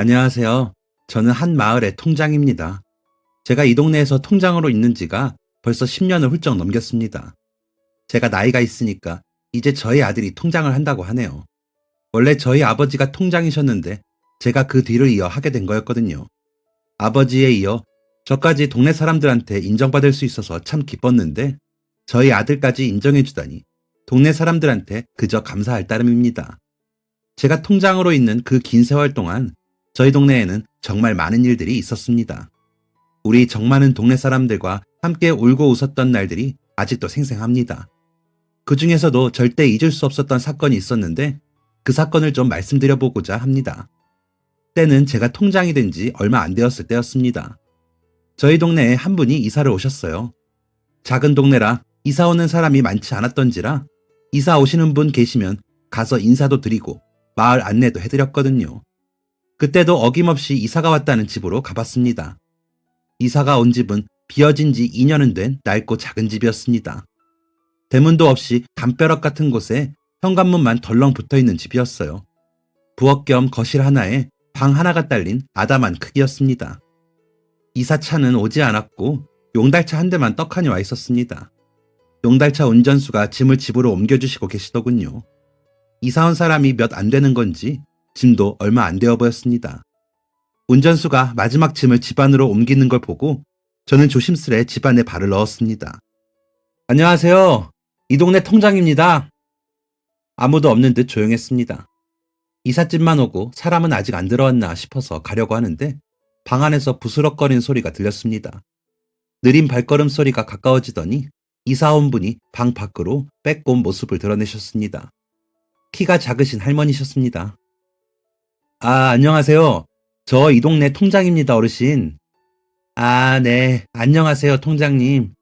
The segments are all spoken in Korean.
안녕하세요. 저는 한 마을의 통장입니다. 제가 이 동네에서 통장으로 있는 지가 벌써 10년을 훌쩍 넘겼습니다. 제가 나이가 있으니까 이제 저희 아들이 통장을 한다고 하네요. 원래 저희 아버지가 통장이셨는데 제가 그 뒤를 이어 하게 된 거였거든요. 아버지에 이어 저까지 동네 사람들한테 인정받을 수 있어서 참 기뻤는데 저희 아들까지 인정해주다니 동네 사람들한테 그저 감사할 따름입니다. 제가 통장으로 있는 그 긴 세월 동안 저희 동네에는 정말 많은 일들이 있었습니다. 우리 정 많은 동네 사람들과 함께 울고 웃었던 날들이 아직도 생생합니다. 그 중에서도 절대 잊을 수 없었던 사건이 있었는데 그 사건을 좀 말씀드려보고자 합니다. 때는 제가 통장이 된 지 얼마 안 되었을 때였습니다. 저희 동네에 한 분이 이사를 오셨어요. 작은 동네라 이사 오는 사람이 많지 않았던지라 이사 오시는 분 계시면 가서 인사도 드리고 마을 안내도 해드렸거든요. 그때도 어김없이 이사가 왔다는 집으로 가봤습니다. 이사가 온 집은 비어진 지 2년은 된 낡고 작은 집이었습니다. 대문도 없이 담벼락 같은 곳에 현관문만 덜렁 붙어있는 집이었어요. 부엌 겸 거실 하나에 방 하나가 딸린 아담한 크기였습니다. 이사차는 오지 않았고 용달차 한 대만 떡하니 와 있었습니다. 용달차 운전수가 짐을 집으로 옮겨주시고 계시더군요. 이사 온 사람이 몇 안 되는 건지 짐도 얼마 안 되어 보였습니다. 운전수가 마지막 짐을 집 안으로 옮기는 걸 보고 저는 조심스레 집 안에 발을 넣었습니다. 안녕하세요. 이 동네 통장입니다. 아무도 없는 듯 조용했습니다. 이삿짐만 오고 사람은 아직 안 들어왔나 싶어서 가려고 하는데 방 안에서 부스럭거리는 소리가 들렸습니다. 느린 발걸음 소리가 가까워지더니 이사 온 분이 방 밖으로 빼꼼 모습을 드러내셨습니다. 키가 작으신 할머니셨습니다. 안녕하세요. 저 이 동네 통장입니다, 어르신. 네. 안녕하세요, 통장님.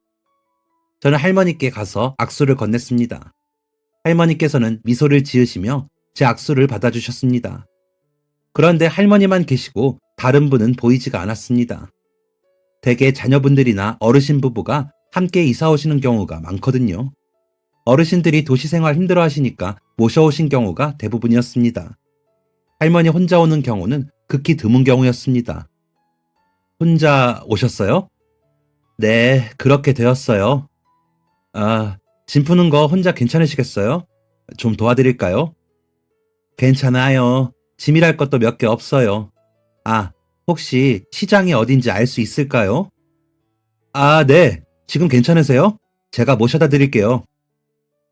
저는 할머니께 가서 악수를 건넸습니다. 할머니께서는 미소를 지으시며 제 악수를 받아주셨습니다. 그런데 할머니만 계시고 다른 분은 보이지가 않았습니다. 대개 자녀분들이나 어르신 부부가 함께 이사 오시는 경우가 많거든요. 어르신들이 도시생활 힘들어 하시니까 모셔오신 경우가 대부분이었습니다. 할머니 혼자 오는 경우는 극히 드문 경우였습니다. 혼자 오셨어요? 네, 그렇게 되었어요. 짐 푸는 거 혼자 괜찮으시겠어요? 좀 도와드릴까요? 괜찮아요. 짐이랄 것도 몇 개 없어요. 혹시 시장이 어딘지 알 수 있을까요? 네. 지금 괜찮으세요? 제가 모셔다 드릴게요.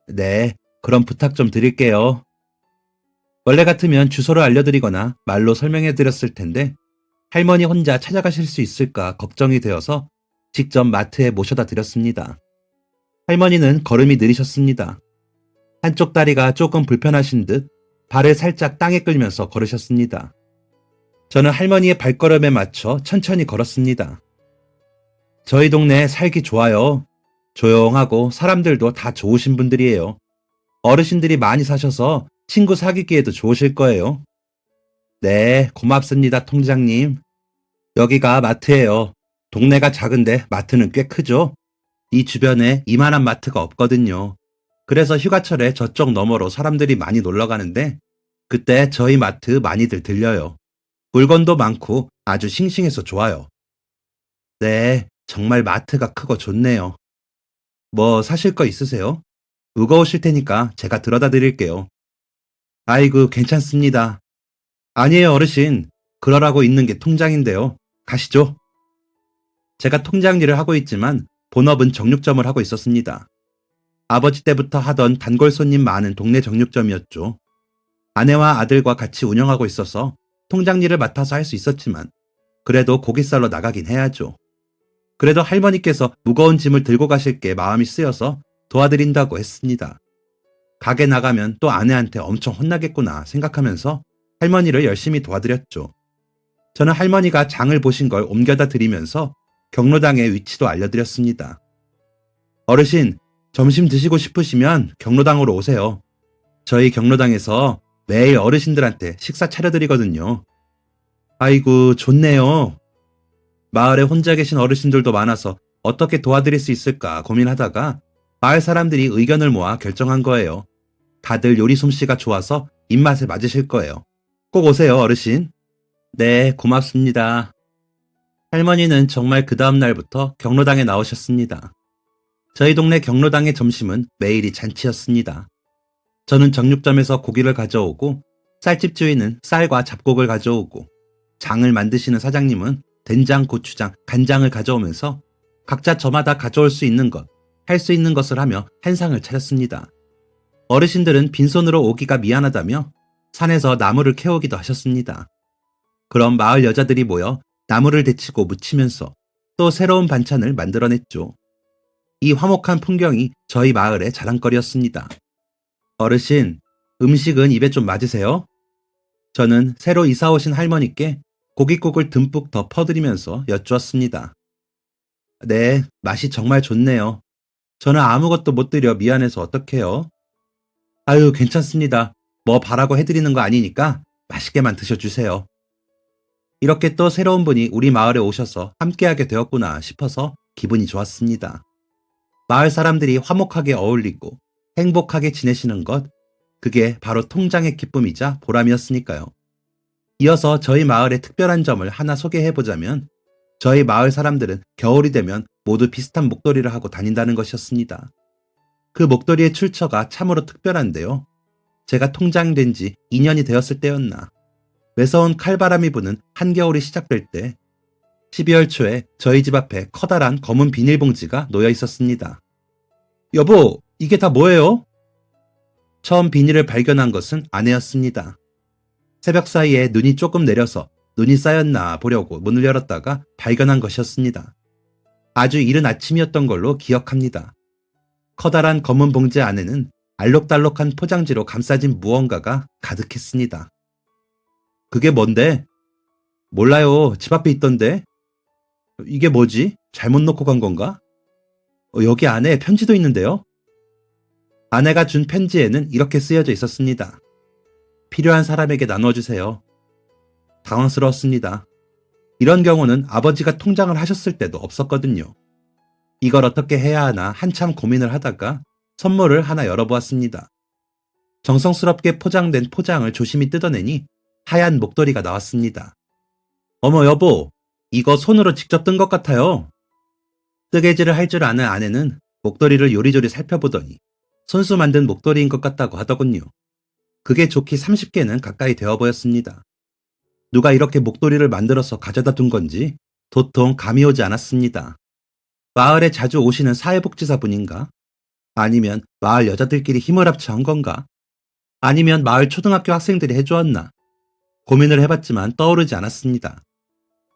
네, 그럼 부탁 좀 드릴게요. 원래 같으면 주소를 알려드리거나 말로 설명해 드렸을 텐데 할머니 혼자 찾아가실 수 있을까 걱정이 되어서 직접 마트에 모셔다 드렸습니다. 할머니는 걸음이 느리셨습니다. 한쪽 다리가 조금 불편하신 듯 발을 살짝 땅에 끌면서 걸으셨습니다. 저는 할머니의 발걸음에 맞춰 천천히 걸었습니다. 저희 동네 살기 좋아요. 조용하고 사람들도 다 좋으신 분들이에요. 어르신들이 많이 사셔서 친구 사귀기에도 좋으실 거예요. 네, 고맙습니다, 통장님. 여기가 마트예요. 동네가 작은데 마트는 꽤 크죠? 이 주변에 이만한 마트가 없거든요. 그래서 휴가철에 저쪽 너머로 사람들이 많이 놀러 가는데 그때 저희 마트 많이들 들려요. 물건도 많고 아주 싱싱해서 좋아요. 네, 정말 마트가 크고 좋네요. 뭐 사실 거 있으세요? 무거우실 테니까 제가 들어다 드릴게요. 아이고, 괜찮습니다. 아니에요, 어르신. 그러라고 있는 게 통장인데요. 가시죠. 제가 통장 일을 하고 있지만 본업은 정육점을 하고 있었습니다. 아버지 때부터 하던 단골 손님 많은 동네 정육점이었죠. 아내와 아들과 같이 운영하고 있어서 통장 일을 맡아서 할 수 있었지만 그래도 고기 싸러 나가긴 해야죠. 그래도 할머니께서 무거운 짐을 들고 가실 게 마음이 쓰여서 도와드린다고 했습니다. 가게 나가면 또 아내한테 엄청 혼나겠구나 생각하면서 할머니를 열심히 도와드렸죠. 저는 할머니가 장을 보신 걸 옮겨다 드리면서 경로당의 위치도 알려드렸습니다. 어르신, 점심 드시고 싶으시면 경로당으로 오세요. 저희 경로당에서 매일 어르신들한테 식사 차려드리거든요. 아이고, 좋네요. 마을에 혼자 계신 어르신들도 많아서 어떻게 도와드릴 수 있을까 고민하다가 마을 사람들이 의견을 모아 결정한 거예요. 다들 요리 솜씨가 좋아서 입맛에 맞으실 거예요. 꼭 오세요, 어르신. 네, 고맙습니다. 할머니는 정말 그 다음 날부터 경로당에 나오셨습니다. 저희 동네 경로당의 점심은 매일이 잔치였습니다. 저는 정육점에서 고기를 가져오고 쌀집 주인은 쌀과 잡곡을 가져오고 장을 만드시는 사장님은 된장, 고추장, 간장을 가져오면서 각자 저마다 가져올 수 있는 것, 할 수 있는 것을 하며 한상을 차렸습니다. 어르신들은 빈손으로 오기가 미안하다며 산에서 나무를 캐오기도 하셨습니다. 그럼 마을 여자들이 모여 나무를 데치고 묻히면서 또 새로운 반찬을 만들어냈죠. 이 화목한 풍경이 저희 마을의 자랑거리였습니다. 어르신, 음식은 입에 좀 맞으세요? 저는 새로 이사 오신 할머니께 고깃국을 듬뿍 더 퍼드리면서 여쭈었습니다. 네, 맛이 정말 좋네요. 저는 아무것도 못 드려 미안해서 어떡해요? 아유, 괜찮습니다. 뭐 바라고 해드리는 거 아니니까 맛있게만 드셔주세요. 이렇게 또 새로운 분이 우리 마을에 오셔서 함께하게 되었구나 싶어서 기분이 좋았습니다. 마을 사람들이 화목하게 어울리고 행복하게 지내시는 것, 그게 바로 통장의 기쁨이자 보람이었으니까요. 이어서 저희 마을의 특별한 점을 하나 소개해보자면, 저희 마을 사람들은 겨울이 되면 모두 비슷한 목도리를 하고 다닌다는 것이었습니다. 그 목도리의 출처가 참으로 특별한데요. 제가 통장된 지 2년이 되었을 때였나. 매서운 칼바람이 부는 한겨울이 시작될 때 12월 초에 저희 집 앞에 커다란 검은 비닐봉지가 놓여 있었습니다. 여보, 이게 다 뭐예요? 처음 비닐을 발견한 것은 아내였습니다. 새벽 사이에 눈이 조금 내려서 눈이 쌓였나 보려고 문을 열었다가 발견한 것이었습니다. 아주 이른 아침이었던 걸로 기억합니다. 커다란 검은 봉지 안에는 알록달록한 포장지로 감싸진 무언가가 가득했습니다. 그게 뭔데? 몰라요. 집 앞에 있던데. 이게 뭐지? 잘못 놓고 간 건가? 여기 안에 편지도 있는데요. 아내가 준 편지에는 이렇게 쓰여져 있었습니다. 필요한 사람에게 나눠주세요. 당황스러웠습니다. 이런 경우는 아버지가 통장을 하셨을 때도 없었거든요. 이걸 어떻게 해야 하나 한참 고민을 하다가 선물을 하나 열어보았습니다. 정성스럽게 포장된 포장을 조심히 뜯어내니 하얀 목도리가 나왔습니다. 어머 여보, 이거 손으로 직접 뜬 것 같아요. 뜨개질을 할 줄 아는 아내는 목도리를 요리조리 살펴보더니 손수 만든 목도리인 것 같다고 하더군요. 그게 좋기 30개는 가까이 되어 보였습니다. 누가 이렇게 목도리를 만들어서 가져다 둔 건지 도통 감이 오지 않았습니다. 마을에 자주 오시는 사회복지사분인가? 아니면 마을 여자들끼리 힘을 합쳐 한 건가? 아니면 마을 초등학교 학생들이 해주었나? 고민을 해봤지만 떠오르지 않았습니다.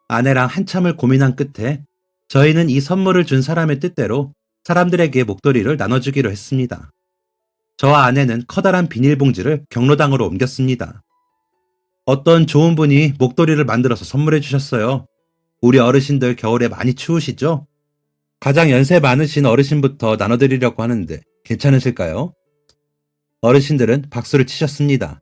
아내랑 한참을 고민한 끝에 저희는 이 선물을 준 사람의 뜻대로 사람들에게 목도리를 나눠주기로 했습니다. 저와 아내는 커다란 비닐봉지를 경로당으로 옮겼습니다. 어떤 좋은 분이 목도리를 만들어서 선물해 주셨어요. 우리 어르신들 겨울에 많이 추우시죠? 가장 연세 많으신 어르신부터 나눠드리려고 하는데 괜찮으실까요? 어르신들은 박수를 치셨습니다.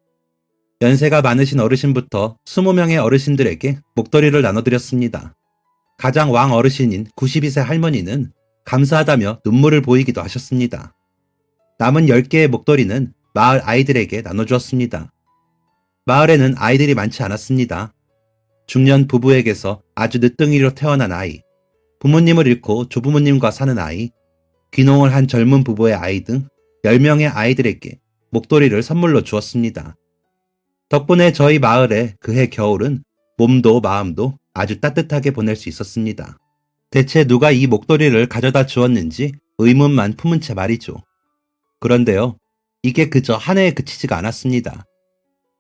연세가 많으신 어르신부터 20명의 어르신들에게 목도리를 나눠드렸습니다. 가장 왕 어르신인 92세 할머니는 감사하다며 눈물을 보이기도 하셨습니다. 남은 10개의 목도리는 마을 아이들에게 나눠주었습니다. 마을에는 아이들이 많지 않았습니다. 중년 부부에게서 아주 늦둥이로 태어난 아이, 부모님을 잃고 조부모님과 사는 아이, 귀농을 한 젊은 부부의 아이 등 10명의 아이들에게 목도리를 선물로 주었습니다. 덕분에 저희 마을에 그해 겨울은 몸도 마음도 아주 따뜻하게 보낼 수 있었습니다. 대체 누가 이 목도리를 가져다 주었는지 의문만 품은 채 말이죠. 그런데요, 이게 그저 한 해에 그치지가 않았습니다.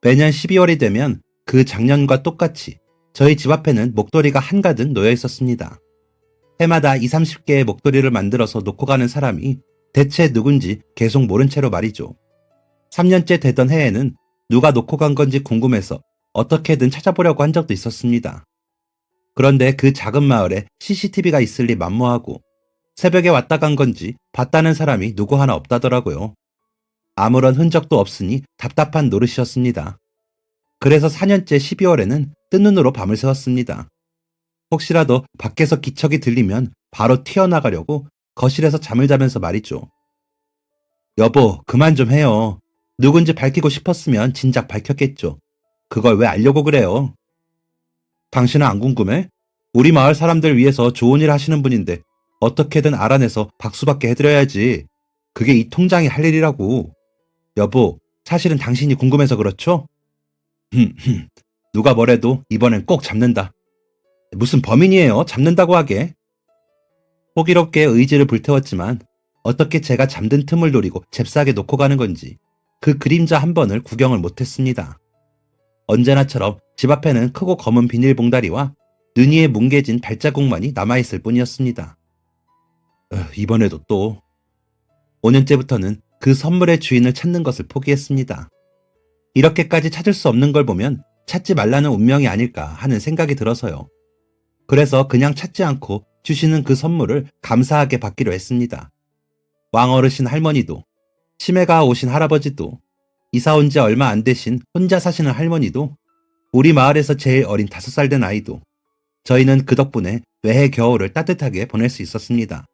매년 12월이 되면 그 작년과 똑같이 저희 집 앞에는 목도리가 한가득 놓여 있었습니다. 해마다 20, 30개의 목도리를 만들어서 놓고 가는 사람이 대체 누군지 계속 모른 채로 말이죠. 3년째 되던 해에는 누가 놓고 간 건지 궁금해서 어떻게든 찾아보려고 한 적도 있었습니다. 그런데 그 작은 마을에 CCTV가 있을 리 만무하고 새벽에 왔다 간 건지 봤다는 사람이 누구 하나 없다더라고요. 아무런 흔적도 없으니 답답한 노릇이었습니다. 그래서 4년째 12월에는 뜬 눈으로 밤을 새웠습니다. 혹시라도 밖에서 기척이 들리면 바로 튀어나가려고 거실에서 잠을 자면서 말이죠. 여보, 그만 좀 해요. 누군지 밝히고 싶었으면 진작 밝혔겠죠. 그걸 왜 알려고 그래요? 당신은 안 궁금해? 우리 마을 사람들 위해서 좋은 일 하시는 분인데 어떻게든 알아내서 박수받게 해드려야지. 그게 이 통장이 할 일이라고. 여보, 사실은 당신이 궁금해서 그렇죠? 누가 뭐래도 이번엔 꼭 잡는다. 무슨 범인이에요? 잡는다고 하게. 호기롭게 의지를 불태웠지만 어떻게 제가 잠든 틈을 노리고 잽싸게 놓고 가는 건지 그 그림자 한 번을 구경을 못했습니다. 언제나처럼 집 앞에는 크고 검은 비닐봉다리와 눈 위에 뭉개진 발자국만이 남아있을 뿐이었습니다. 이번에도 또 5년째부터는 그 선물의 주인을 찾는 것을 포기했습니다. 이렇게까지 찾을 수 없는 걸 보면 찾지 말라는 운명이 아닐까 하는 생각이 들어서요. 그래서 그냥 찾지 않고 주시는 그 선물을 감사하게 받기로 했습니다. 왕어르신 할머니도, 치매가 오신 할아버지도, 이사 온 지 얼마 안 되신 혼자 사시는 할머니도, 우리 마을에서 제일 어린 5살 된 아이도, 저희는 그 덕분에 외해 겨울을 따뜻하게 보낼 수 있었습니다.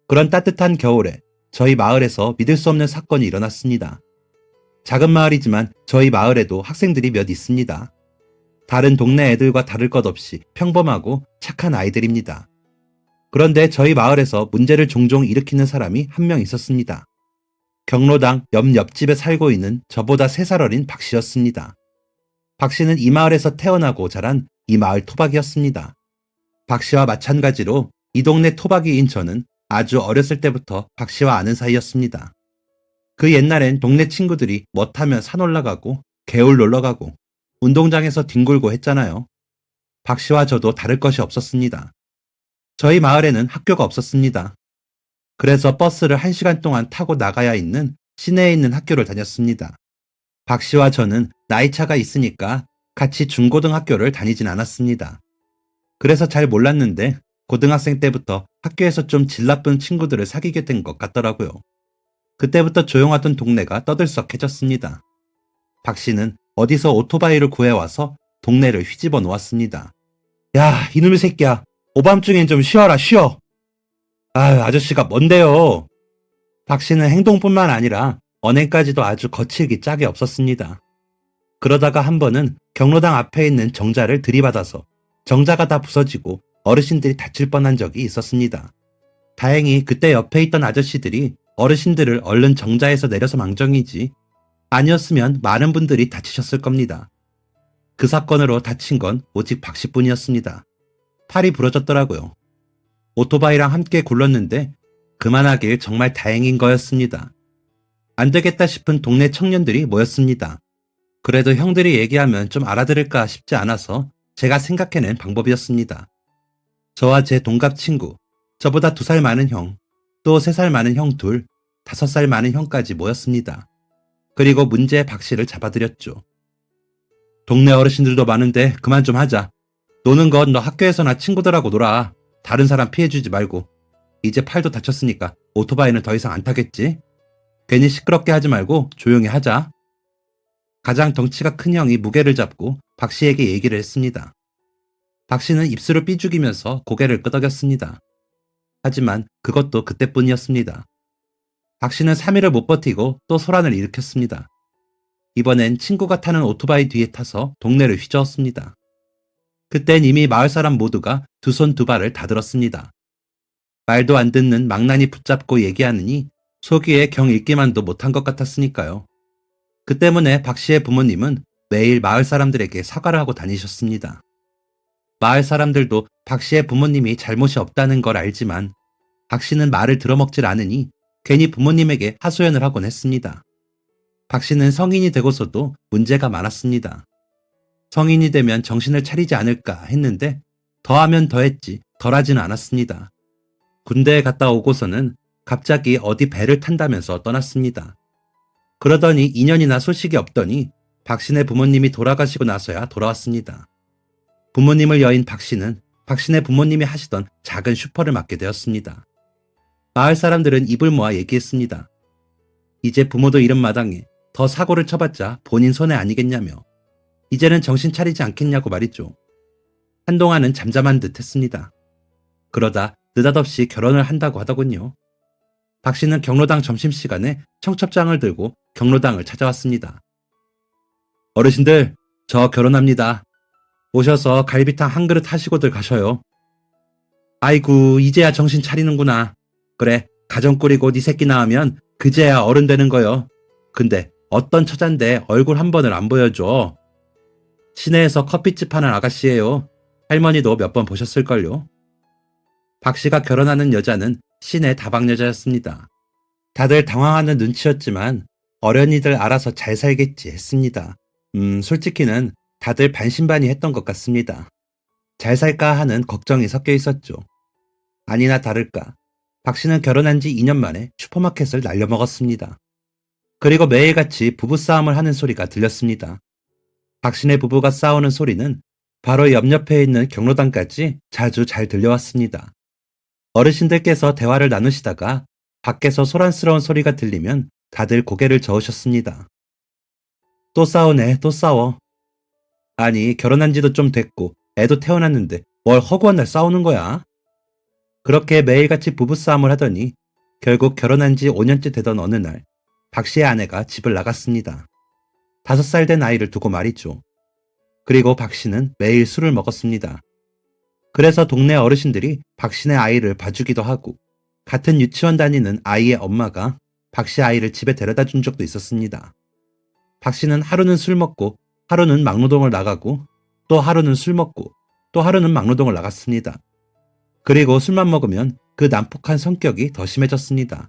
그런 따뜻한 겨울에 저희 마을에서 믿을 수 없는 사건이 일어났습니다. 작은 마을이지만 저희 마을에도 학생들이 몇 있습니다. 다른 동네 애들과 다를 것 없이 평범하고 착한 아이들입니다. 그런데 저희 마을에서 문제를 종종 일으키는 사람이 한 명 있었습니다. 경로당 옆집에 살고 있는 저보다 3살 어린 박 씨였습니다. 박 씨는 이 마을에서 태어나고 자란 이 마을 토박이였습니다. 박 씨와 마찬가지로 이 동네 토박이인 저는 아주 어렸을 때부터 박 씨와 아는 사이였습니다. 그 옛날엔 동네 친구들이 뭐 타면 산 올라가고 개울 놀러가고 운동장에서 뒹굴고 했잖아요. 박 씨와 저도 다를 것이 없었습니다. 저희 마을에는 학교가 없었습니다. 그래서 버스를 1시간 동안 타고 나가야 있는 시내에 있는 학교를 다녔습니다. 박 씨와 저는 나이차가 있으니까 같이 중고등학교를 다니진 않았습니다. 그래서 잘 몰랐는데 고등학생 때부터 학교에서 좀 질 나쁜 친구들을 사귀게 된 것 같더라고요. 그때부터 조용하던 동네가 떠들썩해졌습니다. 박 씨는 어디서 오토바이를 구해와서 동네를 휘집어 놓았습니다. 야, 이놈의 새끼야. 오밤중엔 좀 쉬어라, 쉬어. 아저씨가 뭔데요? 박 씨는 행동뿐만 아니라 언행까지도 아주 거칠기 짝이 없었습니다. 그러다가 한 번은 경로당 앞에 있는 정자를 들이받아서 정자가 다 부서지고 어르신들이 다칠 뻔한 적이 있었습니다. 다행히 그때 옆에 있던 아저씨들이 어르신들을 얼른 정자에서 내려서 망정이지 아니었으면 많은 분들이 다치셨을 겁니다. 그 사건으로 다친 건 오직 박 씨뿐이었습니다. 팔이 부러졌더라고요. 오토바이랑 함께 굴렀는데 그만하길 정말 다행인 거였습니다. 안 되겠다 싶은 동네 청년들이 모였습니다. 그래도 형들이 얘기하면 좀 알아들을까 싶지 않아서 제가 생각해낸 방법이었습니다. 저와 제 동갑 친구, 저보다 2살 많은 형, 또 3살 많은 형 둘, 5살 많은 형까지 모였습니다. 그리고 문제의 박 씨를 잡아들였죠. 동네 어르신들도 많은데 그만 좀 하자. 노는 건 너 학교에서나 친구들하고 놀아. 다른 사람 피해주지 말고. 이제 팔도 다쳤으니까 오토바이는 더 이상 안 타겠지? 괜히 시끄럽게 하지 말고 조용히 하자. 가장 덩치가 큰 형이 무게를 잡고 박 씨에게 얘기를 했습니다. 박 씨는 입술을 삐죽이면서 고개를 끄덕였습니다. 하지만 그것도 그때뿐이었습니다. 박 씨는 3일을 못 버티고 또 소란을 일으켰습니다. 이번엔 친구가 타는 오토바이 뒤에 타서 동네를 휘저었습니다. 그땐 이미 마을 사람 모두가 2손 2발을 다 들었습니다. 말도 안 듣는 망나니 붙잡고 얘기하느니 속이에 경 읽기만도 못한 것 같았으니까요. 그 때문에 박 씨의 부모님은 매일 마을 사람들에게 사과를 하고 다니셨습니다. 마을 사람들도 박 씨의 부모님이 잘못이 없다는 걸 알지만 박 씨는 말을 들어먹질 않으니 괜히 부모님에게 하소연을 하곤 했습니다. 박 씨는 성인이 되고서도 문제가 많았습니다. 성인이 되면 정신을 차리지 않을까 했는데 더하면 더했지 덜하지는 않았습니다. 군대에 갔다 오고서는 갑자기 어디 배를 탄다면서 떠났습니다. 그러더니 2년이나 소식이 없더니 박 씨네 부모님이 돌아가시고 나서야 돌아왔습니다. 부모님을 여인 박 씨는 박 씨네 부모님이 하시던 작은 슈퍼를 맡게 되었습니다. 마을 사람들은 입을 모아 얘기했습니다. 이제 부모도 이런 마당에 더 사고를 쳐봤자 본인 손해 아니겠냐며 이제는 정신 차리지 않겠냐고 말이죠. 한동안은 잠잠한 듯 했습니다. 그러다 느닷없이 결혼을 한다고 하더군요. 박 씨는 경로당 점심시간에 청첩장을 들고 경로당을 찾아왔습니다. 어르신들, 저 결혼합니다. 오셔서 갈비탕 한 그릇 하시고들 가셔요. 아이고, 이제야 정신 차리는구나. 그래, 가정 꾸리고 네 새끼 낳으면 그제야 어른 되는 거요. 근데 어떤 처잔데 얼굴 한 번을 안 보여줘. 시내에서 커피집 하는 아가씨예요. 할머니도 몇 번 보셨을걸요. 박 씨가 결혼하는 여자는 시내 다방 여자였습니다. 다들 당황하는 눈치였지만 어련히들 알아서 잘 살겠지 했습니다. 솔직히는 다들 반신반의했던 것 같습니다. 잘 살까 하는 걱정이 섞여 있었죠. 아니나 다를까 박 씨는 결혼한 지 2년 만에 슈퍼마켓을 날려먹었습니다. 그리고 매일같이 부부싸움을 하는 소리가 들렸습니다. 박 씨네 부부가 싸우는 소리는 바로 옆에 있는 경로당까지 자주 잘 들려왔습니다. 어르신들께서 대화를 나누시다가 밖에서 소란스러운 소리가 들리면 다들 고개를 저으셨습니다. 또 싸우네, 또 싸워. 아니, 결혼한 지도 좀 됐고 애도 태어났는데 뭘 허구한 날 싸우는 거야? 그렇게 매일같이 부부싸움을 하더니 결국 결혼한 지 5년째 되던 어느 날 박 씨의 아내가 집을 나갔습니다. 5살 된 아이를 두고 말이죠. 그리고 박 씨는 매일 술을 먹었습니다. 그래서 동네 어르신들이 박 씨네 아이를 봐주기도 하고 같은 유치원 다니는 아이의 엄마가 박 씨 아이를 집에 데려다 준 적도 있었습니다. 박 씨는 하루는 술 먹고 하루는 막노동을 나가고 또 하루는 술 먹고 또 하루는 막노동을 나갔습니다. 그리고 술만 먹으면 그 난폭한 성격이 더 심해졌습니다.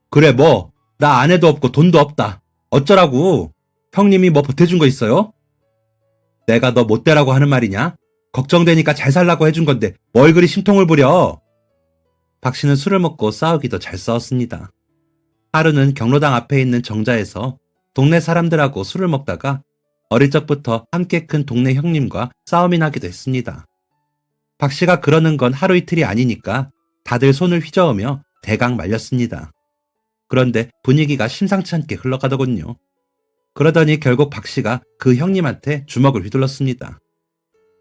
그래 뭐, 나 아내도 없고 돈도 없다. 어쩌라고? 형님이 뭐 보태준 거 있어요? 내가 너 못되라고 하는 말이냐? 걱정되니까 잘 살라고 해준 건데 뭘 그리 심통을 부려? 박 씨는 술을 먹고 싸우기도 잘 싸웠습니다. 하루는 경로당 앞에 있는 정자에서 동네 사람들하고 술을 먹다가 어릴 적부터 함께 큰 동네 형님과 싸움이 나기도 했습니다. 박 씨가 그러는 건 하루 이틀이 아니니까 다들 손을 휘저으며 대강 말렸습니다. 그런데 분위기가 심상치 않게 흘러가더군요. 그러더니 결국 박 씨가 그 형님한테 주먹을 휘둘렀습니다.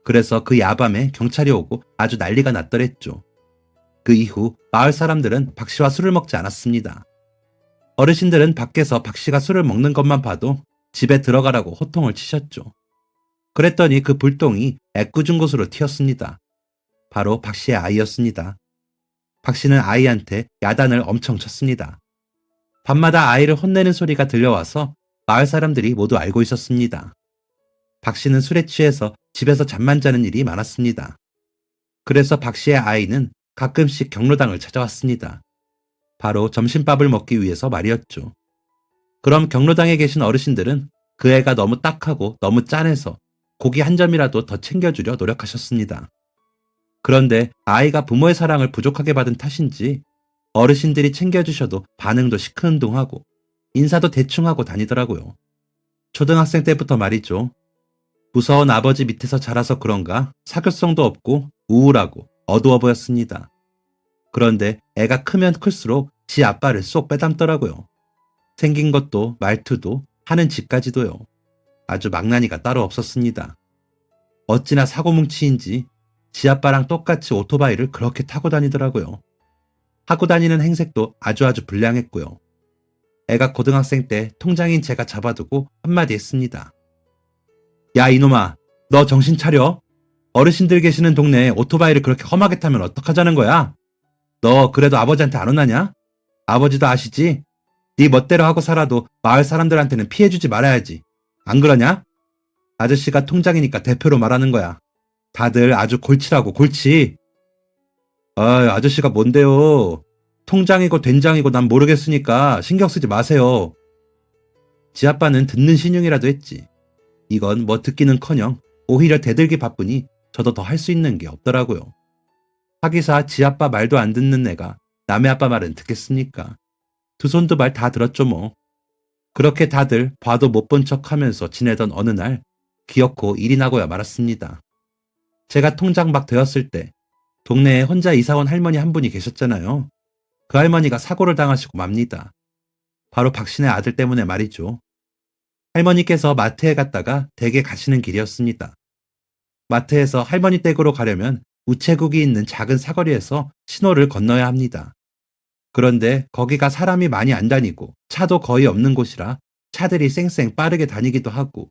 그래서 그 야밤에 경찰이 오고 아주 난리가 났더랬죠. 그 이후 마을 사람들은 박 씨와 술을 먹지 않았습니다. 어르신들은 밖에서 박 씨가 술을 먹는 것만 봐도 집에 들어가라고 호통을 치셨죠. 그랬더니 그 불똥이 애꿎은 곳으로 튀었습니다. 바로 박 씨의 아이였습니다. 박 씨는 아이한테 야단을 엄청 쳤습니다. 밤마다 아이를 혼내는 소리가 들려와서 마을 사람들이 모두 알고 있었습니다. 박 씨는 술에 취해서 집에서 잠만 자는 일이 많았습니다. 그래서 박 씨의 아이는 가끔씩 경로당을 찾아왔습니다. 바로 점심밥을 먹기 위해서 말이었죠. 그럼 경로당에 계신 어르신들은 그 애가 너무 딱하고 너무 짠해서 고기 한 점이라도 더 챙겨주려 노력하셨습니다. 그런데 아이가 부모의 사랑을 부족하게 받은 탓인지 어르신들이 챙겨주셔도 반응도 시큰둥하고 인사도 대충 하고 다니더라고요. 초등학생 때부터 말이죠. 무서운 아버지 밑에서 자라서 그런가 사교성도 없고 우울하고 어두워 보였습니다. 그런데 애가 크면 클수록 지 아빠를 쏙 빼닮더라고요. 생긴 것도 말투도 하는 짓까지도요. 아주 망나니가 따로 없었습니다. 어찌나 사고뭉치인지 지 아빠랑 똑같이 오토바이를 그렇게 타고 다니더라고요. 하고 다니는 행색도 아주 불량했고요. 애가 고등학생 때 통장인 제가 잡아두고 한마디 했습니다. 야 이놈아, 너 정신 차려? 어르신들 계시는 동네에 오토바이를 그렇게 험하게 타면 어떡하자는 거야? 너 그래도 아버지한테 안 혼나냐? 아버지도 아시지? 네 멋대로 하고 살아도 마을 사람들한테는 피해주지 말아야지. 안 그러냐? 아저씨가 통장이니까 대표로 말하는 거야. 다들 아주 골치라고 골치. 아저씨가 뭔데요? 통장이고 된장이고 난 모르겠으니까 신경 쓰지 마세요. 지 아빠는 듣는 신용이라도 했지. 이건 뭐 듣기는커녕 오히려 대들기 바쁘니 저도 더 할 수 있는 게 없더라고요. 하기사 지 아빠 말도 안 듣는 애가 남의 아빠 말은 듣겠습니까? 두 손 두 발 다 들었죠 뭐. 그렇게 다들 봐도 못 본 척하면서 지내던 어느 날 기어코 일이 나고야 말았습니다. 제가 통장박 되었을 때 동네에 혼자 이사온 할머니 한 분이 계셨잖아요. 그 할머니가 사고를 당하시고 맙니다. 바로 박 씨네 아들 때문에 말이죠. 할머니께서 마트에 갔다가 댁에 가시는 길이었습니다. 마트에서 할머니 댁으로 가려면 우체국이 있는 작은 사거리에서 신호를 건너야 합니다. 그런데 거기가 사람이 많이 안 다니고 차도 거의 없는 곳이라 차들이 쌩쌩 빠르게 다니기도 하고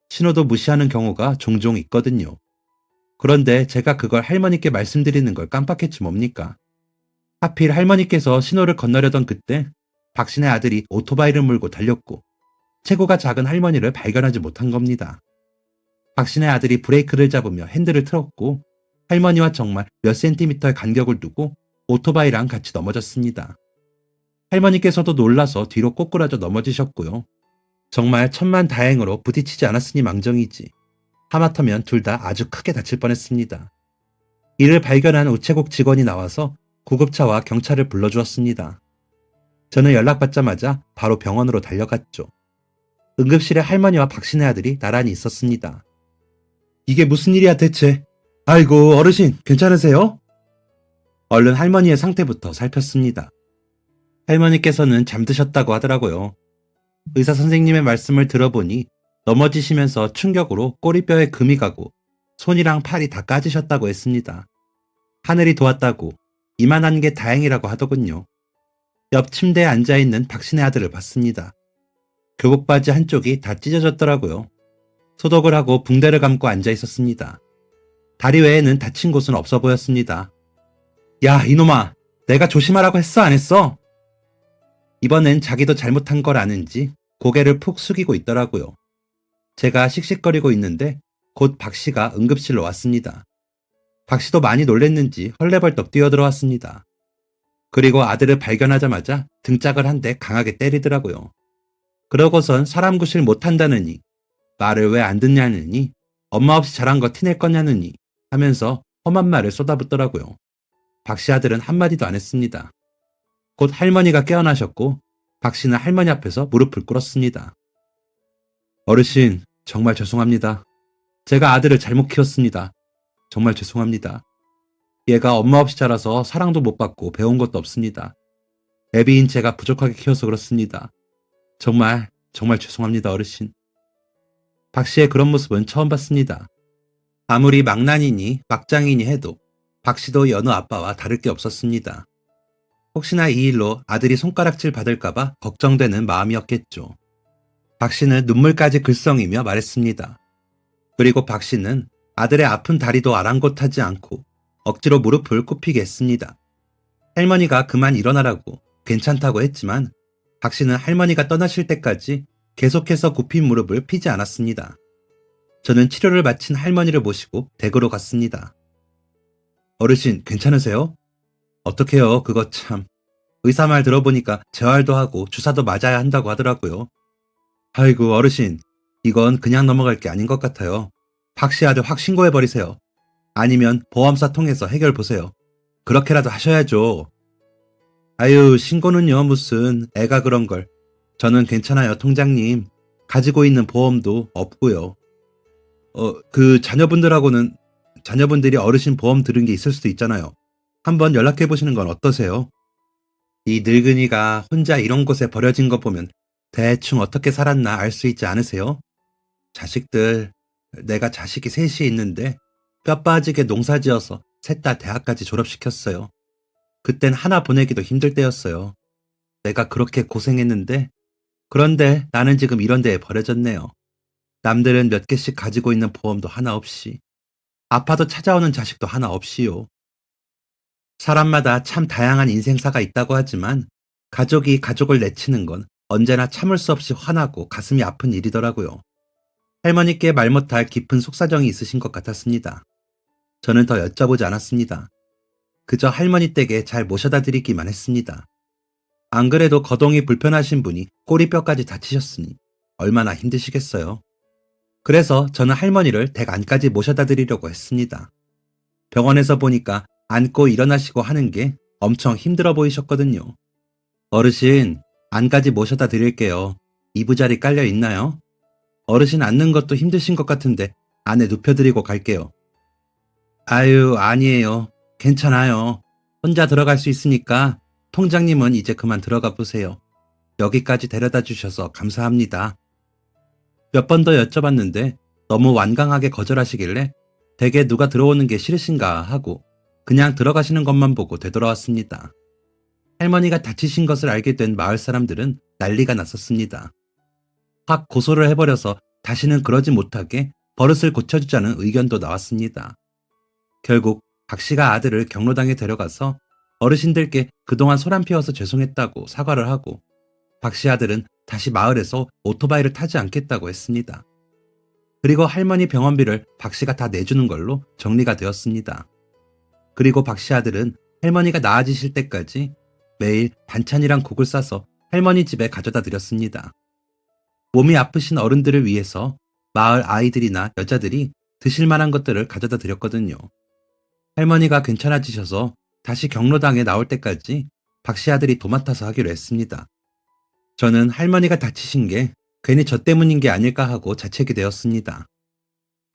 신호도 무시하는 경우가 종종 있거든요. 그런데 제가 그걸 할머니께 말씀드리는 걸 깜빡했지 뭡니까? 하필 할머니께서 신호를 건너려던 그때 박신의 아들이 오토바이를 몰고 달렸고 체구가 작은 할머니를 발견하지 못한 겁니다. 박신의 아들이 브레이크를 잡으며 핸들을 틀었고 할머니와 정말 몇 센티미터의 간격을 두고 오토바이랑 같이 넘어졌습니다. 할머니께서도 놀라서 뒤로 꼬꾸라져 넘어지셨고요. 정말 천만다행으로 부딪히지 않았으니 망정이지. 하마터면 둘 다 아주 크게 다칠 뻔했습니다. 이를 발견한 우체국 직원이 나와서 구급차와 경찰을 불러주었습니다. 저는 연락받자마자 바로 병원으로 달려갔죠. 응급실에 할머니와 박신의 아들이 나란히 있었습니다. 이게 무슨 일이야 대체? 아이고 어르신 괜찮으세요? 얼른 할머니의 상태부터 살폈습니다. 할머니께서는 잠드셨다고 하더라고요. 의사 선생님의 말씀을 들어보니 넘어지시면서 충격으로 꼬리뼈에 금이 가고 손이랑 팔이 다 까지셨다고 했습니다. 하늘이 도왔다고 이만한 게 다행이라고 하더군요. 옆 침대에 앉아있는 박신의 아들을 봤습니다. 교복 바지 한쪽이 다 찢어졌더라고요. 소독을 하고 붕대를 감고 앉아있었습니다. 다리 외에는 다친 곳은 없어 보였습니다. 야 이놈아, 내가 조심하라고 했어 안 했어? 이번엔 자기도 잘못한 걸 아는지 고개를 푹 숙이고 있더라고요. 제가 씩씩거리고 있는데 곧 박씨가 응급실로 왔습니다. 박씨도 많이 놀랬는지 헐레벌떡 뛰어들어왔습니다. 그리고 아들을 발견하자마자 등짝을 한 대 강하게 때리더라고요. 그러고선 사람 구실 못한다느니, 말을 왜 안 듣냐느니, 엄마 없이 잘한 거 티낼 거냐느니 하면서 험한 말을 쏟아붓더라고요. 박씨 아들은 한마디도 안 했습니다. 곧 할머니가 깨어나셨고 박씨는 할머니 앞에서 무릎을 꿇었습니다. 어르신, 정말 죄송합니다. 제가 아들을 잘못 키웠습니다. 정말 죄송합니다. 얘가 엄마 없이 자라서 사랑도 못 받고 배운 것도 없습니다. 애비인 제가 부족하게 키워서 그렇습니다. 정말 죄송합니다, 어르신. 박씨의 그런 모습은 처음 봤습니다. 아무리 망난이니 막장이니 해도 박씨도 여느 아빠와 다를 게 없었습니다. 혹시나 이 일로 아들이 손가락질 받을까봐 걱정되는 마음이었겠죠. 박씨는 눈물까지 글썽이며 말했습니다. 그리고 박씨는 아들의 아픈 다리도 아랑곳하지 않고 억지로 무릎을 굽히게 했습니다. 할머니가 그만 일어나라고 괜찮다고 했지만 박씨는 할머니가 떠나실 때까지 계속해서 굽힌 무릎을 피지 않았습니다. 저는 치료를 마친 할머니를 모시고 댁으로 갔습니다. 어르신 괜찮으세요? 어떡해요, 그거 참. 의사 말 들어보니까 재활도 하고 주사도 맞아야 한다고 하더라고요. 아이고 어르신, 이건 그냥 넘어갈 게 아닌 것 같아요. 박씨 아들 확 신고해버리세요. 아니면 보험사 통해서 해결 보세요. 그렇게라도 하셔야죠. 아유, 신고는요 무슨, 애가 그런 걸. 저는 괜찮아요, 통장님. 가지고 있는 보험도 없고요. 자녀분들이 어르신 보험 들은 게 있을 수도 있잖아요. 한번 연락해보시는 건 어떠세요? 이 늙은이가 혼자 이런 곳에 버려진 거 보면 대충 어떻게 살았나 알 수 있지 않으세요? 자식들, 내가 자식이 셋이 있는데 뼈 빠지게 농사지어서 셋 다 대학까지 졸업시켰어요. 그땐 하나 보내기도 힘들 때였어요. 내가 그렇게 고생했는데, 그런데 나는 지금 이런 데에 버려졌네요. 남들은 몇 개씩 가지고 있는 보험도 하나 없이, 아파도 찾아오는 자식도 하나 없이요. 사람마다 참 다양한 인생사가 있다고 하지만 가족이 가족을 내치는 건 언제나 참을 수 없이 화나고 가슴이 아픈 일이더라고요. 할머니께 말 못할 깊은 속사정이 있으신 것 같았습니다. 저는 더 여쭤보지 않았습니다. 그저 할머니 댁에 잘 모셔다 드리기만 했습니다. 안 그래도 거동이 불편하신 분이 꼬리뼈까지 다치셨으니 얼마나 힘드시겠어요. 그래서 저는 할머니를 댁 안까지 모셔다 드리려고 했습니다. 병원에서 보니까 앉고 일어나시고 하는 게 엄청 힘들어 보이셨거든요. 어르신, 안까지 모셔다 드릴게요. 이부자리 깔려 있나요? 어르신 앉는 것도 힘드신 것 같은데 안에 눕혀드리고 갈게요. 아유, 아니에요. 괜찮아요. 혼자 들어갈 수 있으니까 통장님은 이제 그만 들어가 보세요. 여기까지 데려다 주셔서 감사합니다. 몇 번 더 여쭤봤는데 너무 완강하게 거절하시길래 댁에 누가 들어오는 게 싫으신가 하고 그냥 들어가시는 것만 보고 되돌아왔습니다. 할머니가 다치신 것을 알게 된 마을 사람들은 난리가 났었습니다. 확 고소를 해버려서 다시는 그러지 못하게 버릇을 고쳐주자는 의견도 나왔습니다. 결국 박 씨가 아들을 경로당에 데려가서 어르신들께 그동안 소란 피워서 죄송했다고 사과를 하고 박 씨 아들은 다시 마을에서 오토바이를 타지 않겠다고 했습니다. 그리고 할머니 병원비를 박 씨가 다 내주는 걸로 정리가 되었습니다. 그리고 박 씨 아들은 할머니가 나아지실 때까지 매일 반찬이랑 국을 싸서 할머니 집에 가져다 드렸습니다. 몸이 아프신 어른들을 위해서 마을 아이들이나 여자들이 드실 만한 것들을 가져다 드렸거든요. 할머니가 괜찮아지셔서 다시 경로당에 나올 때까지 박 씨 아들이 도맡아서 하기로 했습니다. 저는 할머니가 다치신 게 괜히 저 때문인 게 아닐까 하고 자책이 되었습니다.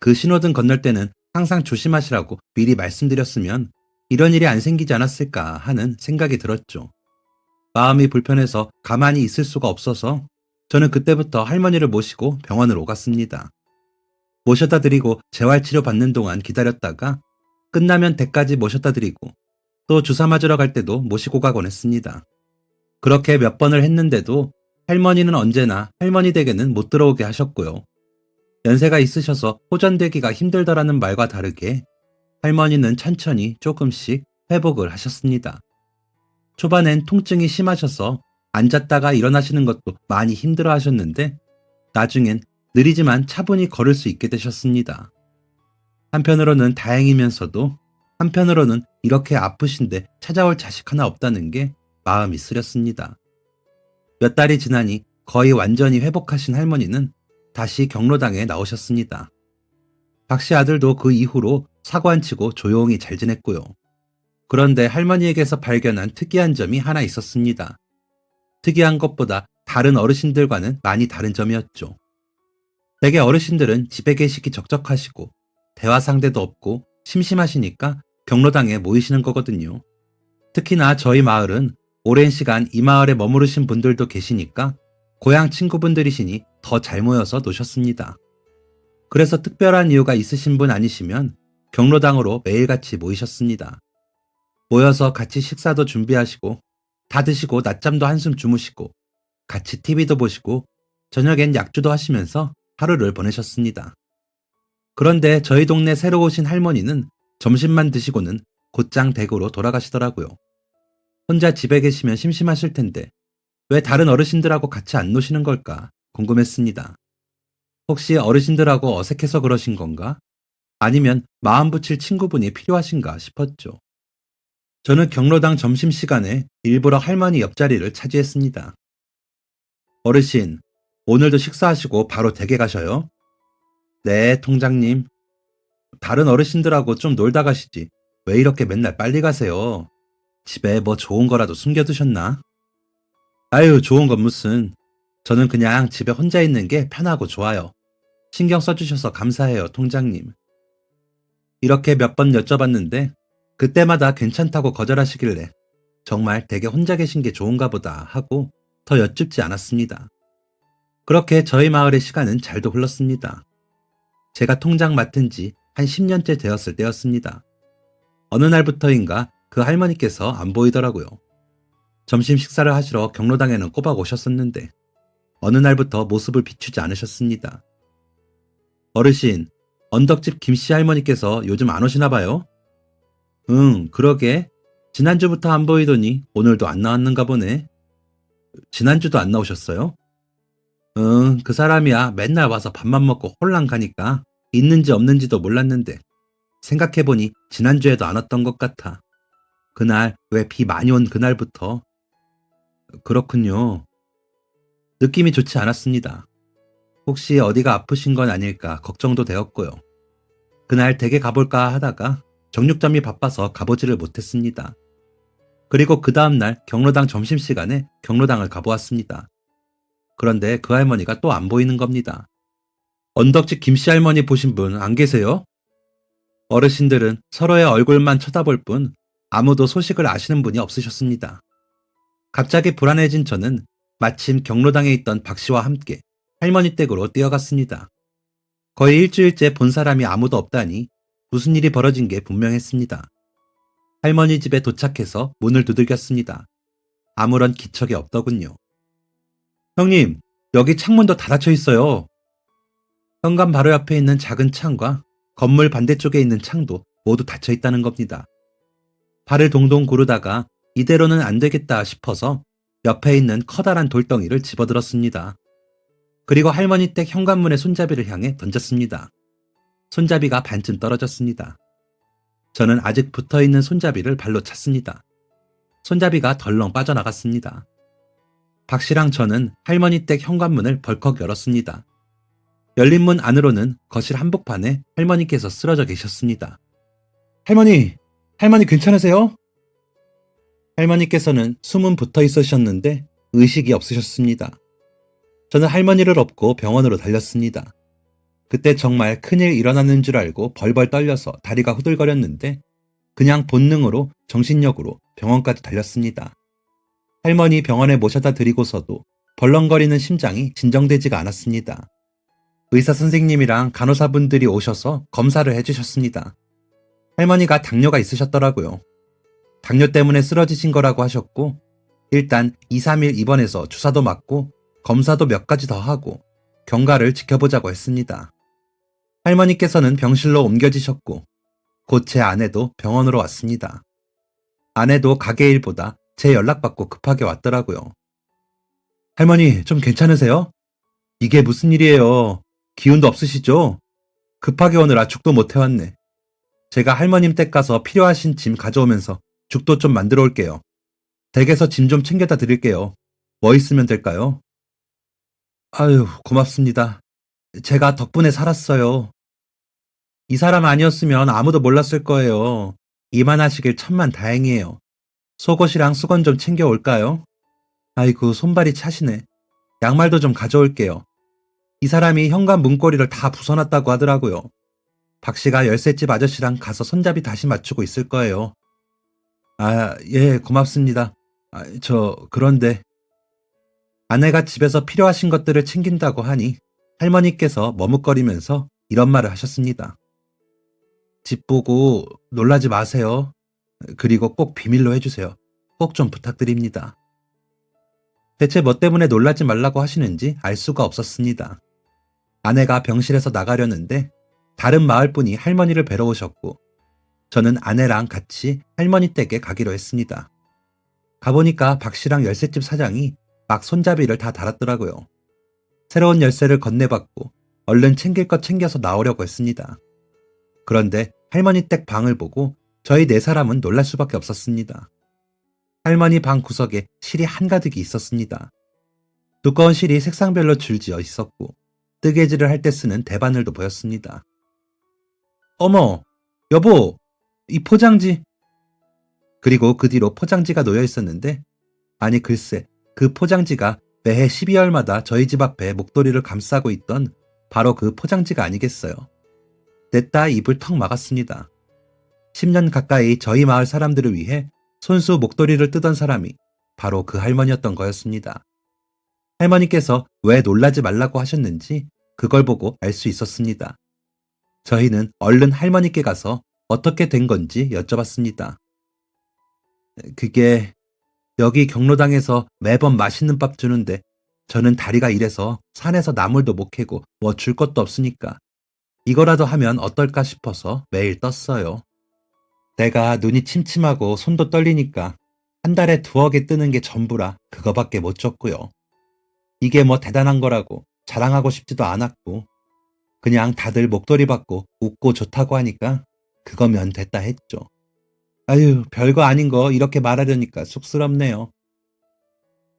그 신호등 건널 때는 항상 조심하시라고 미리 말씀드렸으면 이런 일이 안 생기지 않았을까 하는 생각이 들었죠. 마음이 불편해서 가만히 있을 수가 없어서 저는 그때부터 할머니를 모시고 병원을 오갔습니다. 모셔다 드리고 재활치료 받는 동안 기다렸다가 끝나면 댁까지 모셔다 드리고 또 주사 맞으러 갈 때도 모시고 가곤 했습니다. 그렇게 몇 번을 했는데도 할머니는 언제나 할머니 댁에는 못 들어오게 하셨고요. 연세가 있으셔서 호전되기가 힘들다라는 말과 다르게 할머니는 천천히 조금씩 회복을 하셨습니다. 초반엔 통증이 심하셔서 앉았다가 일어나시는 것도 많이 힘들어 하셨는데 나중엔 느리지만 차분히 걸을 수 있게 되셨습니다. 한편으로는 다행이면서도 한편으로는 이렇게 아프신데 찾아올 자식 하나 없다는 게 마음이 쓰렸습니다. 몇 달이 지나니 거의 완전히 회복하신 할머니는 다시 경로당에 나오셨습니다. 박 씨 아들도 그 이후로 사고 안 치고 조용히 잘 지냈고요. 그런데 할머니에게서 발견한 특이한 점이 하나 있었습니다. 특이한 것보다 다른 어르신들과는 많이 다른 점이었죠. 대개 어르신들은 집에 계시기 적적하시고 대화 상대도 없고 심심하시니까 경로당에 모이시는 거거든요. 특히나 저희 마을은 오랜 시간 이 마을에 머무르신 분들도 계시니까 고향 친구분들이시니 더 잘 모여서 노셨습니다. 그래서 특별한 이유가 있으신 분 아니시면 경로당으로 매일같이 모이셨습니다. 모여서 같이 식사도 준비하시고 다 드시고 낮잠도 한숨 주무시고 같이 TV도 보시고 저녁엔 약주도 하시면서 하루를 보내셨습니다. 그런데 저희 동네 새로 오신 할머니는 점심만 드시고는 곧장 댁으로 돌아가시더라고요. 혼자 집에 계시면 심심하실 텐데 왜 다른 어르신들하고 같이 안 노시는 걸까 궁금했습니다. 혹시 어르신들하고 어색해서 그러신 건가? 아니면 마음 붙일 친구분이 필요하신가 싶었죠. 저는 경로당 점심시간에 일부러 할머니 옆자리를 차지했습니다. 어르신, 오늘도 식사하시고 바로 댁에 가셔요? 네, 통장님. 다른 어르신들하고 좀 놀다 가시지. 왜 이렇게 맨날 빨리 가세요? 집에 뭐 좋은 거라도 숨겨두셨나? 아유, 좋은 건 무슨. 저는 그냥 집에 혼자 있는 게 편하고 좋아요. 신경 써주셔서 감사해요, 통장님. 이렇게 몇 번 여쭤봤는데 그때마다 괜찮다고 거절하시길래 정말 댁에 혼자 계신 게 좋은가 보다 하고 더 여쭙지 않았습니다. 그렇게 저희 마을의 시간은 잘도 흘렀습니다. 제가 통장 맡은 지 한 10년째 되었을 때였습니다. 어느 날부터인가 그 할머니께서 안 보이더라고요. 점심 식사를 하시러 경로당에는 꼬박 오셨었는데 어느 날부터 모습을 비추지 않으셨습니다. 어르신, 언덕집 김씨 할머니께서 요즘 안 오시나 봐요? 응, 그러게. 지난주부터 안 보이더니 오늘도 안 나왔는가 보네. 지난주도 안 나오셨어요? 응, 그 사람이야 맨날 와서 밥만 먹고 홀랑 가니까 있는지 없는지도 몰랐는데 생각해보니 지난주에도 안 왔던 것 같아. 그날 왜 비 많이 온 그날부터. 그렇군요. 느낌이 좋지 않았습니다. 혹시 어디가 아프신 건 아닐까 걱정도 되었고요. 그날 댁에 가볼까 하다가 정육점이 바빠서 가보지를 못했습니다. 그리고 그 다음날 경로당 점심시간에 경로당을 가보았습니다. 그런데 그 할머니가 또 안 보이는 겁니다. 언덕집 김씨 할머니 보신 분 안 계세요? 어르신들은 서로의 얼굴만 쳐다볼 뿐 아무도 소식을 아시는 분이 없으셨습니다. 갑자기 불안해진 저는 마침 경로당에 있던 박 씨와 함께 할머니 댁으로 뛰어갔습니다. 거의 일주일째 본 사람이 아무도 없다니 무슨 일이 벌어진 게 분명했습니다. 할머니 집에 도착해서 문을 두들겼습니다. 아무런 기척이 없더군요. 형님, 여기 창문도 다 닫혀 있어요. 현관 바로 옆에 있는 작은 창과 건물 반대쪽에 있는 창도 모두 닫혀 있다는 겁니다. 발을 동동 구르다가 이대로는 안 되겠다 싶어서 옆에 있는 커다란 돌덩이를 집어들었습니다. 그리고 할머니 댁 현관문의 손잡이를 향해 던졌습니다. 손잡이가 반쯤 떨어졌습니다. 저는 아직 붙어있는 손잡이를 발로 찼습니다. 손잡이가 덜렁 빠져나갔습니다. 박 씨랑 저는 할머니 댁 현관문을 벌컥 열었습니다. 열린 문 안으로는 거실 한복판에 할머니께서 쓰러져 계셨습니다. 할머니 괜찮으세요? 할머니께서는 숨은 붙어 있으셨는데 의식이 없으셨습니다. 저는 할머니를 업고 병원으로 달렸습니다. 그때 정말 큰일 일어나는 줄 알고 벌벌 떨려서 다리가 후들거렸는데 그냥 본능으로 정신력으로 병원까지 달렸습니다. 할머니 병원에 모셔다 드리고서도 벌렁거리는 심장이 진정되지가 않았습니다. 의사 선생님이랑 간호사분들이 오셔서 검사를 해주셨습니다. 할머니가 당뇨가 있으셨더라고요. 당뇨 때문에 쓰러지신 거라고 하셨고 일단 2, 3일 입원해서 주사도 맞고 검사도 몇 가지 더 하고 경과를 지켜보자고 했습니다. 할머니께서는 병실로 옮겨지셨고 곧 제 아내도 병원으로 왔습니다. 아내도 가게 일보다 제 연락받고 급하게 왔더라고요. 할머니 좀 괜찮으세요? 이게 무슨 일이에요? 기운도 없으시죠? 급하게 오느라 죽도 못 해왔네. 제가 할머님 댁 가서 필요하신 짐 가져오면서 죽도 좀 만들어 올게요. 댁에서 짐 좀 챙겨다 드릴게요. 뭐 있으면 될까요? 아유, 고맙습니다. 제가 덕분에 살았어요. 이 사람 아니었으면 아무도 몰랐을 거예요. 이만하시길 천만 다행이에요. 속옷이랑 수건 좀 챙겨올까요? 아이고, 손발이 차시네. 양말도 좀 가져올게요. 이 사람이 현관 문고리를 다 부숴놨다고 하더라고요. 박 씨가 열쇠집 아저씨랑 가서 손잡이 다시 맞추고 있을 거예요. 아, 예, 고맙습니다. 그런데 아내가 집에서 필요하신 것들을 챙긴다고 하니 할머니께서 머뭇거리면서 이런 말을 하셨습니다. 집 보고 놀라지 마세요. 그리고 꼭 비밀로 해주세요. 꼭 좀 부탁드립니다. 대체 뭐 때문에 놀라지 말라고 하시는지 알 수가 없었습니다. 아내가 병실에서 나가려는데 다른 마을 분이 할머니를 뵈러 오셨고 저는 아내랑 같이 할머니 댁에 가기로 했습니다. 가보니까 박 씨랑 열쇠집 사장이 막 손잡이를 다 달았더라고요. 새로운 열쇠를 건네받고 얼른 챙길 것 챙겨서 나오려고 했습니다. 그런데 할머니 댁 방을 보고 저희 네 사람은 놀랄 수밖에 없었습니다. 할머니 방 구석에 실이 한가득이 있었습니다. 두꺼운 실이 색상별로 줄지어 있었고 뜨개질을 할 때 쓰는 대바늘도 보였습니다. 어머, 여보, 이 포장지. 그리고 그 뒤로 포장지가 놓여 있었는데 아니 글쎄 그 포장지가 매해 12월마다 저희 집 앞에 목도리를 감싸고 있던 바로 그 포장지가 아니겠어요. 냈다 입을 턱 막았습니다. 10년 가까이 저희 마을 사람들을 위해 손수 목도리를 뜨던 사람이 바로 그 할머니였던 거였습니다. 할머니께서 왜 놀라지 말라고 하셨는지 그걸 보고 알 수 있었습니다. 저희는 얼른 할머니께 가서 어떻게 된 건지 여쭤봤습니다. 그게 여기 경로당에서 매번 맛있는 밥 주는데 저는 다리가 이래서 산에서 나물도 못 캐고 뭐 줄 것도 없으니까 이거라도 하면 어떨까 싶어서 매일 떴어요. 내가 눈이 침침하고 손도 떨리니까 한 달에 2억에 뜨는 게 전부라 그거밖에 못 줬고요. 이게 뭐 대단한 거라고 자랑하고 싶지도 않았고 그냥 다들 목도리 받고 웃고 좋다고 하니까 그거면 됐다 했죠. 아유, 별거 아닌 거 이렇게 말하려니까 쑥스럽네요.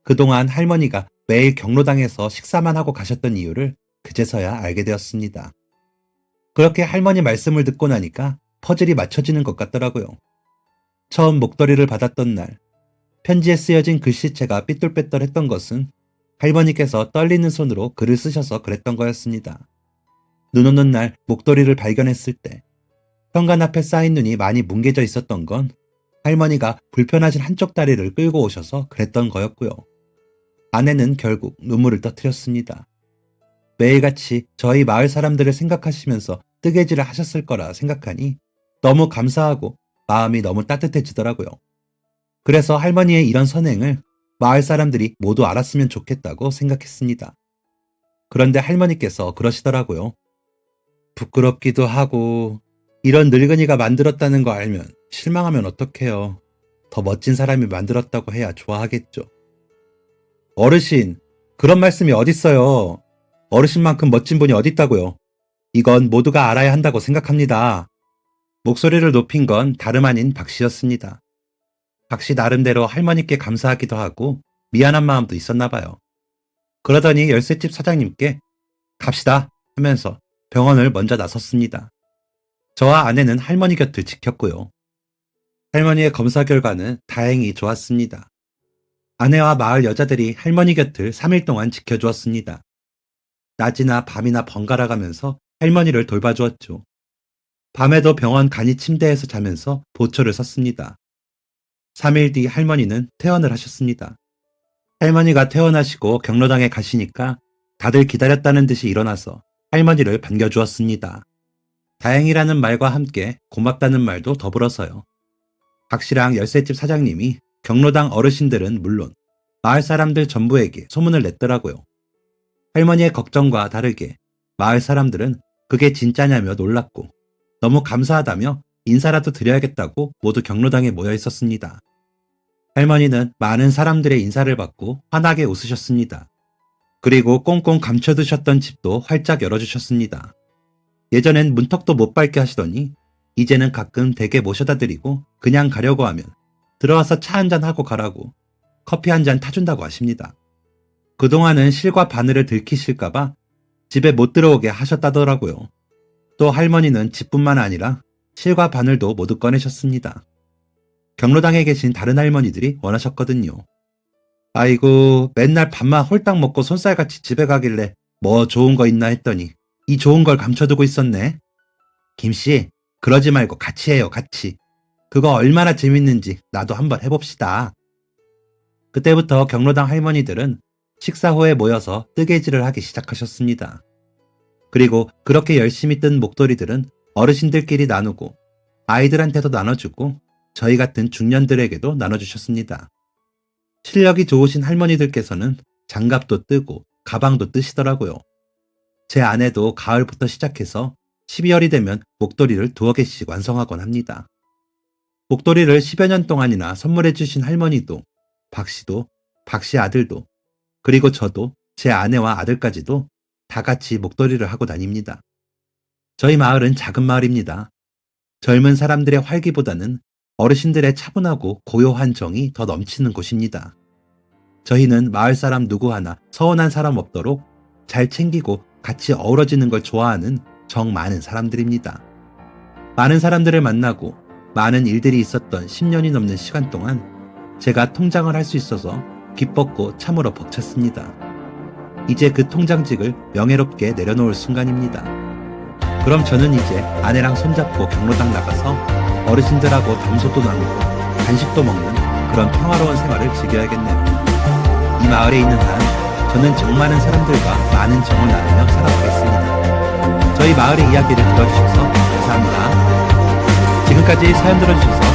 그동안 할머니가 매일 경로당에서 식사만 하고 가셨던 이유를 그제서야 알게 되었습니다. 그렇게 할머니 말씀을 듣고 나니까 퍼즐이 맞춰지는 것 같더라고요. 처음 목도리를 받았던 날, 편지에 쓰여진 글씨체가 삐뚤빼뚤했던 것은 할머니께서 떨리는 손으로 글을 쓰셔서 그랬던 거였습니다. 눈 오는 날 목도리를 발견했을 때 현관 앞에 쌓인 눈이 많이 뭉개져 있었던 건 할머니가 불편하신 한쪽 다리를 끌고 오셔서 그랬던 거였고요. 아내는 결국 눈물을 터뜨렸습니다. 매일같이 저희 마을 사람들을 생각하시면서 뜨개질을 하셨을 거라 생각하니 너무 감사하고 마음이 너무 따뜻해지더라고요. 그래서 할머니의 이런 선행을 마을 사람들이 모두 알았으면 좋겠다고 생각했습니다. 그런데 할머니께서 그러시더라고요. 부끄럽기도 하고 이런 늙은이가 만들었다는 거 알면 실망하면 어떡해요. 더 멋진 사람이 만들었다고 해야 좋아하겠죠. 어르신, 그런 말씀이 어딨어요. 어르신만큼 멋진 분이 어딨다고요. 이건 모두가 알아야 한다고 생각합니다. 목소리를 높인 건 다름 아닌 박 씨였습니다. 박 씨 나름대로 할머니께 감사하기도 하고 미안한 마음도 있었나 봐요. 그러더니 열쇠집 사장님께 갑시다 하면서 병원을 먼저 나섰습니다. 저와 아내는 할머니 곁을 지켰고요. 할머니의 검사 결과는 다행히 좋았습니다. 아내와 마을 여자들이 할머니 곁을 3일 동안 지켜주었습니다. 낮이나 밤이나 번갈아 가면서 할머니를 돌봐주었죠. 밤에도 병원 간이 침대에서 자면서 보초를 섰습니다. 3일 뒤 할머니는 퇴원을 하셨습니다. 할머니가 퇴원하시고 경로당에 가시니까 다들 기다렸다는 듯이 일어나서 할머니를 반겨주었습니다. 다행이라는 말과 함께 고맙다는 말도 더불어서요. 박 씨랑 열쇠집 사장님이 경로당 어르신들은 물론 마을 사람들 전부에게 소문을 냈더라고요. 할머니의 걱정과 다르게 마을 사람들은 그게 진짜냐며 놀랐고 너무 감사하다며 인사라도 드려야겠다고 모두 경로당에 모여 있었습니다. 할머니는 많은 사람들의 인사를 받고 환하게 웃으셨습니다. 그리고 꽁꽁 감춰두셨던 집도 활짝 열어주셨습니다. 예전엔 문턱도 못 밟게 하시더니 이제는 가끔 댁에 모셔다 드리고 그냥 가려고 하면 들어와서 차 한잔 하고 가라고 커피 한 잔 타준다고 하십니다. 그동안은 실과 바늘을 들키실까봐 집에 못 들어오게 하셨다더라고요. 또 할머니는 집뿐만 아니라 실과 바늘도 모두 꺼내셨습니다. 경로당에 계신 다른 할머니들이 원하셨거든요. 아이고, 맨날 밥만 홀딱 먹고 손살같이 집에 가길래 뭐 좋은 거 있나 했더니 이 좋은 걸 감춰두고 있었네. 김씨, 그러지 말고 같이 해요, 같이. 그거 얼마나 재밌는지 나도 한번 해봅시다. 그때부터 경로당 할머니들은 식사 후에 모여서 뜨개질을 하기 시작하셨습니다. 그리고 그렇게 열심히 뜬 목도리들은 어르신들끼리 나누고 아이들한테도 나눠주고 저희 같은 중년들에게도 나눠주셨습니다. 실력이 좋으신 할머니들께서는 장갑도 뜨고 가방도 뜨시더라고요. 제 아내도 가을부터 시작해서 12월이 되면 목도리를 2개씩 완성하곤 합니다. 목도리를 10여 년 동안이나 선물해 주신 할머니도, 박씨도, 박씨 아들도, 그리고 저도, 제 아내와 아들까지도 다 같이 목도리를 하고 다닙니다. 저희 마을은 작은 마을입니다. 젊은 사람들의 활기보다는 어르신들의 차분하고 고요한 정이 더 넘치는 곳입니다. 저희는 마을 사람 누구 하나 서운한 사람 없도록 잘 챙기고 같이 어우러지는 걸 좋아하는 정 많은 사람들입니다. 많은 사람들을 만나고 많은 일들이 있었던 10년이 넘는 시간 동안 제가 통장을 할 수 있어서 기뻤고 참으로 벅찼습니다. 이제 그 통장직을 명예롭게 내려놓을 순간입니다. 그럼 저는 이제 아내랑 손잡고 경로당 나가서 어르신들하고 담소도 나누고 간식도 먹는 그런 평화로운 생활을 즐겨야겠네요. 이 마을에 있는 한 저는 정 많은 사람들과 많은 정을 나누며 살아가겠습니다. 저희 마을의 이야기를 들어주셔서 감사합니다. 지금까지 사연 들어주셔서